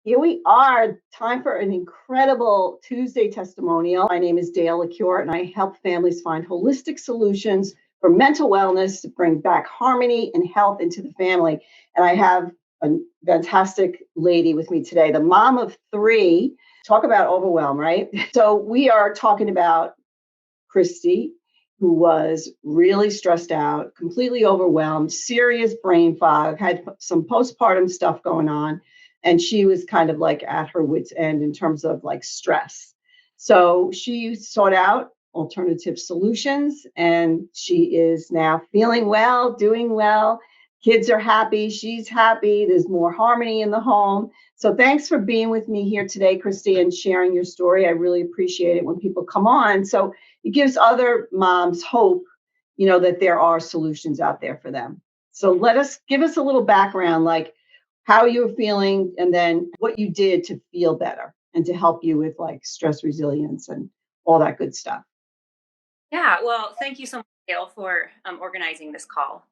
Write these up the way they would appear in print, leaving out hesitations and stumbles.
Here we are. Time for an incredible Tuesday testimonial. My name is Dale LaCure, and I help families find holistic solutions for mental wellness to bring back harmony and health into the family. And I have a fantastic lady with me today, the mom of three. Talk about overwhelm, right? So we are talking about Christy, who was really stressed out, completely overwhelmed, serious brain fog, had some postpartum stuff going on. And she was kind of like at her wits' end in terms of like stress. So she sought out alternative solutions and she is now feeling well, doing well. Kids are happy. She's happy. There's more harmony in the home. So thanks for being with me here today, Christy, and sharing your story. I really appreciate it when people come on. So it gives other moms hope, that there are solutions out there for them. So give us a little background, like how you were feeling and then what you did to feel better and to help you with like stress resilience and all that good stuff. Yeah, well, thank you so much, Dale, for organizing this call.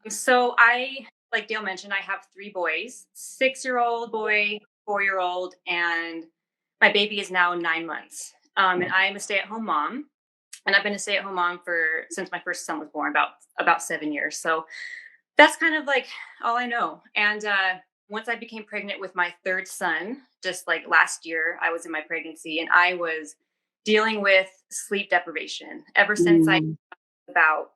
So like Dale mentioned, I have three boys: 6-year-old boy, 4-year-old, and my baby is now 9 months. And I am a stay-at-home mom, and I've been a stay-at-home mom for since my first son was born, about 7 years. So that's kind of like all I know. And once I became pregnant with my third son, just like last year, I was in my pregnancy, and I was dealing with sleep deprivation ever since I Mm, about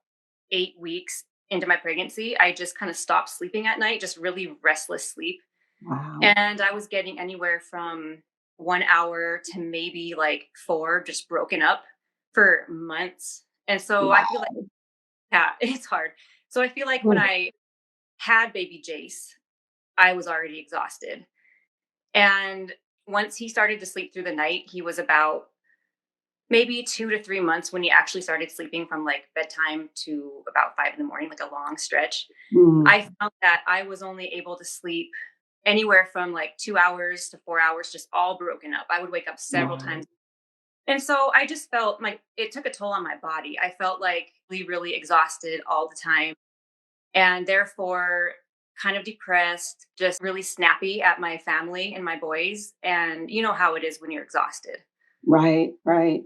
8 weeks into my pregnancy. I just kind of stopped sleeping at night, just really restless sleep. wow. And I was getting anywhere from 1 hour to maybe like four, just broken up for months. And so I feel like, Wow. yeah, it's hard. So I feel like when Mm, I had baby Jace, I was already exhausted. And once he started to sleep through the night, he was about maybe 2 to 3 months when he actually started sleeping from like bedtime to about 5 in the morning, like a long stretch. mm, I found that I was only able to sleep anywhere from like 2 hours to 4 hours, just all broken up. I would wake up several wow. times. And so I just felt like it took a toll on my body. I felt like really, really exhausted all the time and therefore kind of depressed, just really snappy at my family and my boys. And you know how it is when you're exhausted. Right, right.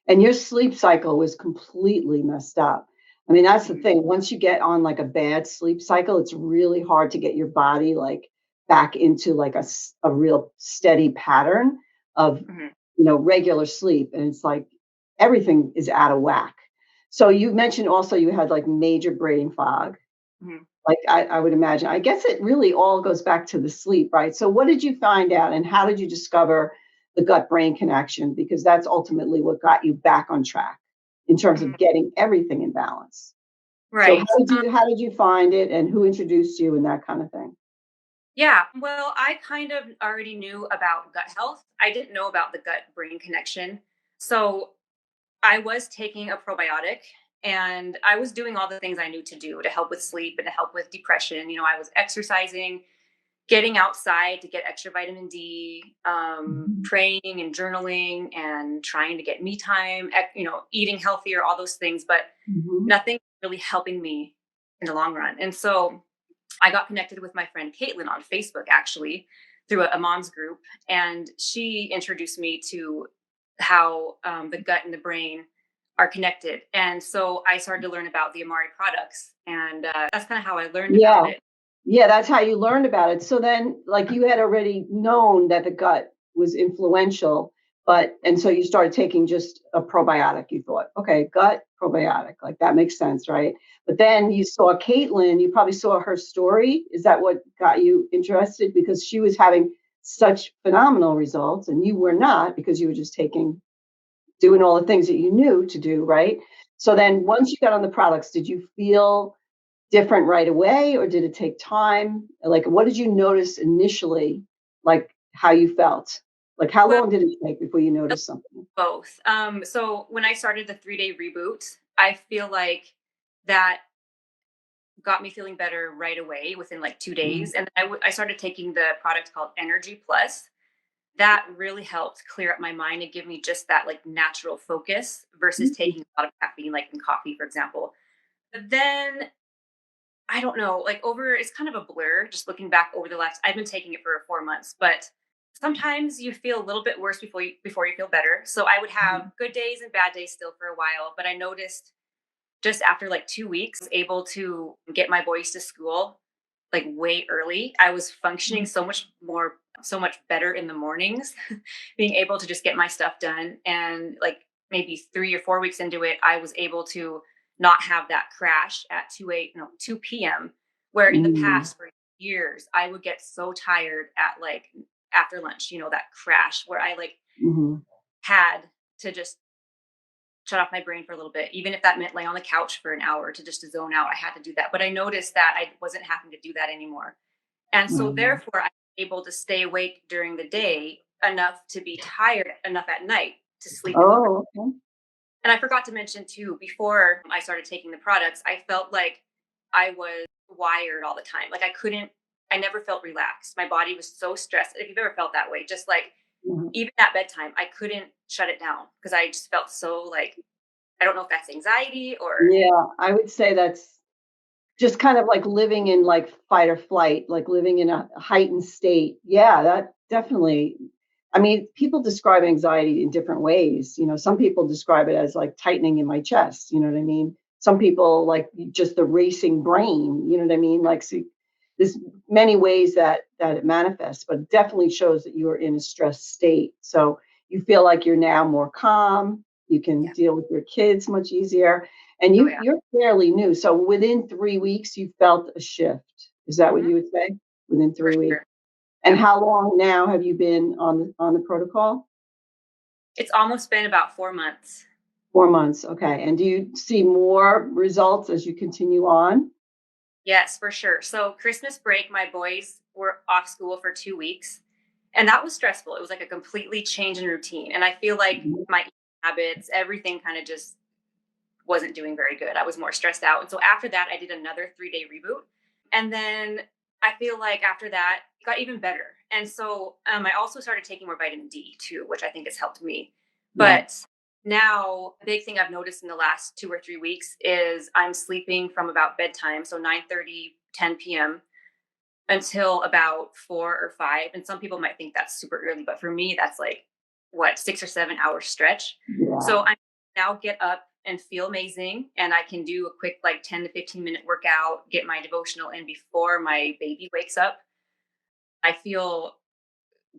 And your sleep cycle was completely messed up. I mean, that's the Mhm. thing. Once you get on like a bad sleep cycle, it's really hard to get your body like back into like a real steady pattern of, Mhm. regular sleep. And it's like everything is out of whack. So you mentioned also you had like major brain fog. Mhm. Like I would imagine. I guess it really all goes back to the sleep, right? So what did you find out and how did you discover the gut brain connection? Because that's ultimately what got you back on track in terms Mhm. of getting everything in balance. So Right. how did you find it and who introduced you and that kind of thing? Yeah. Well, I kind of already knew about gut health. I didn't know about the gut brain connection. So I was taking a probiotic and I was doing all the things I knew to do to help with sleep and to help with depression. I was exercising, getting outside to get extra vitamin D, Mhm. praying and journaling and trying to get me time, eating healthier, all those things, but Mhm. nothing really helping me in the long run. And so I got connected with my friend Caitlin on Facebook actually through a mom's group, and she introduced me to how the gut and the brain are connected. And so I started to learn about the Amare products, and that's kind of how I learned about Yeah. it. Yeah, that's how you learned about it. So then, like, you had already known that the gut was influential, and so you started taking just a probiotic. You thought, okay, gut probiotic, like that makes sense, right? But then you saw Caitlin, you probably saw her story. Is that what got you interested? Because she was having such phenomenal results, and you were not because you were just doing all the things that you knew to do, right? So then, once you got on the products, did you feel different right away, or did it take time? Like, what did you notice initially, like how you felt? Like, how Well, long did it take before you noticed something? both. So when I started the 3-day reboot, I feel like that got me feeling better right away within like 2 days. And then I started taking the product called Energy Plus. That really helped clear up my mind and give me just that like natural focus versus Mhm. taking a lot of caffeine, like in coffee, for example. But then I don't know, like over, it's kind of a blur just looking back over the last, I've been taking it for 4 months, but sometimes you feel a little bit worse before you feel better. So I would have good days and bad days still for a while, but I noticed just after like 2 weeks, able to get my boys to school like way early. I was functioning so much better in the mornings, being able to just get my stuff done. And like maybe 3 or 4 weeks into it, I was able to not have that crash at 2 p.m. Where in the Mm, past for years, I would get so tired at like after lunch, that crash where I like mhm. had to just shut off my brain for a little bit, even if that meant lay on the couch for an hour to zone out. I had to do that. But I noticed that I wasn't having to do that anymore. And so Wow. therefore, I'm able to stay awake during the day enough to be tired enough at night to sleep in the morning. Oh, okay. And I forgot to mention too, before I started taking the products, I felt like I was wired all the time. Like I never felt relaxed. My body was so stressed. If you've ever felt that way, just like Mhm. even at bedtime, I couldn't shut it down because I just felt so like, I don't know if that's anxiety or Yeah, I would say that's just kind of like living in like fight or flight, like living in a heightened state. Yeah, that definitely. I mean, people describe anxiety in different ways. Some people describe it as like tightening in my chest. You know what I mean? Some people like just the racing brain. You know what I mean? Like, see, there's many ways that it manifests, but it definitely shows that you are in a stressed state. So you feel like you're now more calm. You can yeah. deal with your kids much easier. And Oh you're yeah. you're fairly new, so within 3 weeks, you felt a shift. Is that what Mhm. you would say? Within For 3 weeks? sure. And Yep. how long now have you been on the protocol? It's almost been about 4 months. 4 months, okay, and do you see more results as you continue on? Yes, for sure. So Christmas break, my boys were off school for 2 weeks. And that was stressful. It was like a completely change in routine. And I feel like Mhm. my eating habits, everything kind of just wasn't doing very good. I was more stressed out. And so after that, I did another 3-day reboot. And then I feel like after that, it got even better. And so I also started taking more vitamin D too, which I think has helped me. Right. But now, a big thing I've noticed in the last 2 or 3 weeks is I'm sleeping from about bedtime, so 9:30, 10 p.m. until about 4 or 5. And some people might think that's super early, but for me, that's like what 6 or 7 hour stretch. Yeah. So I now get up and feel amazing, and I can do a quick like 10 to 15 minute workout, get my devotional in before my baby wakes up. I feel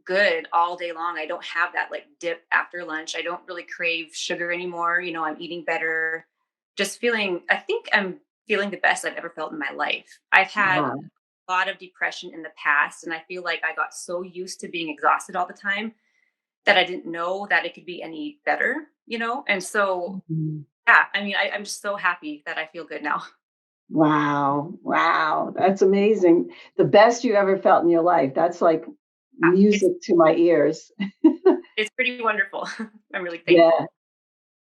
good all day long. I don't have that like dip after lunch. I don't really crave sugar anymore. I'm eating better. I think I'm feeling the best I've ever felt in my life. I've had Wow. a lot of depression in the past, and I feel like I got so used to being exhausted all the time that I didn't know that it could be any better. And so, Mhm. yeah, I mean, I'm just so happy that I feel good now. Wow, wow, that's amazing. The best you ever felt in your life, that's like Yeah, it's music to my ears. it's pretty wonderful. I'm really thankful. Yeah.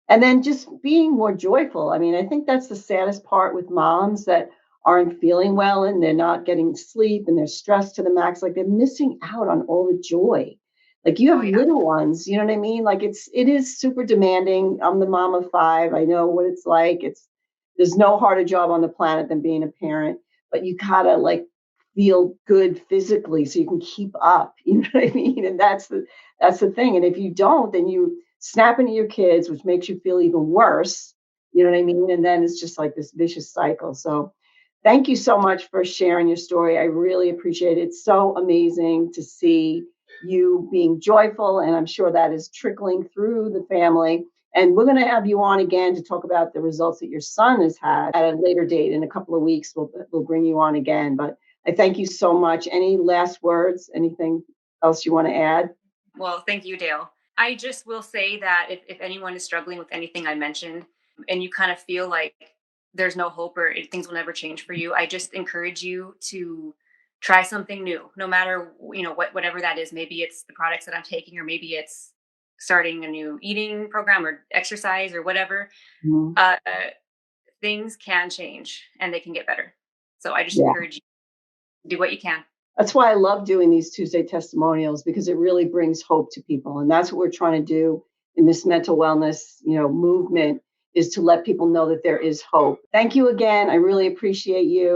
And then just being more joyful. I mean, I think that's the saddest part with moms that aren't feeling well and they're not getting sleep and they're stressed to the max. Like they're missing out on all the joy. Like you Oh have yeah. little ones, you know what I mean? Like it is super demanding. I'm the mom of five. I know what it's like. There's no harder job on the planet than being a parent, but you gotta like feel good physically so you can keep up. You know what I mean? And that's the thing. And if you don't, then you snap into your kids, which makes you feel even worse. You know what I mean? And then it's just like this vicious cycle. So thank you so much for sharing your story. I really appreciate it. It's so amazing to see you being joyful, and I'm sure that is trickling through the family. And we're going to have you on again to talk about the results that your son has had at a later date in a couple of weeks. We'll bring you on again. But I thank you so much. Any last words? Anything else you want to add? Well, thank you, Dale. I just will say that if anyone is struggling with anything I mentioned and you kind of feel like there's no hope or things will never change for you, I just encourage you to try something new, no matter, whatever that is. Maybe it's the products that I'm taking, or maybe it's starting a new eating program or exercise or whatever. Mhm. Things can change and they can get better. So I just Yeah. encourage you to do what you can. That's why I love doing these Tuesday testimonials because it really brings hope to people. And that's what we're trying to do in this mental wellness, movement is to let people know that there is hope. Thank you again. I really appreciate you.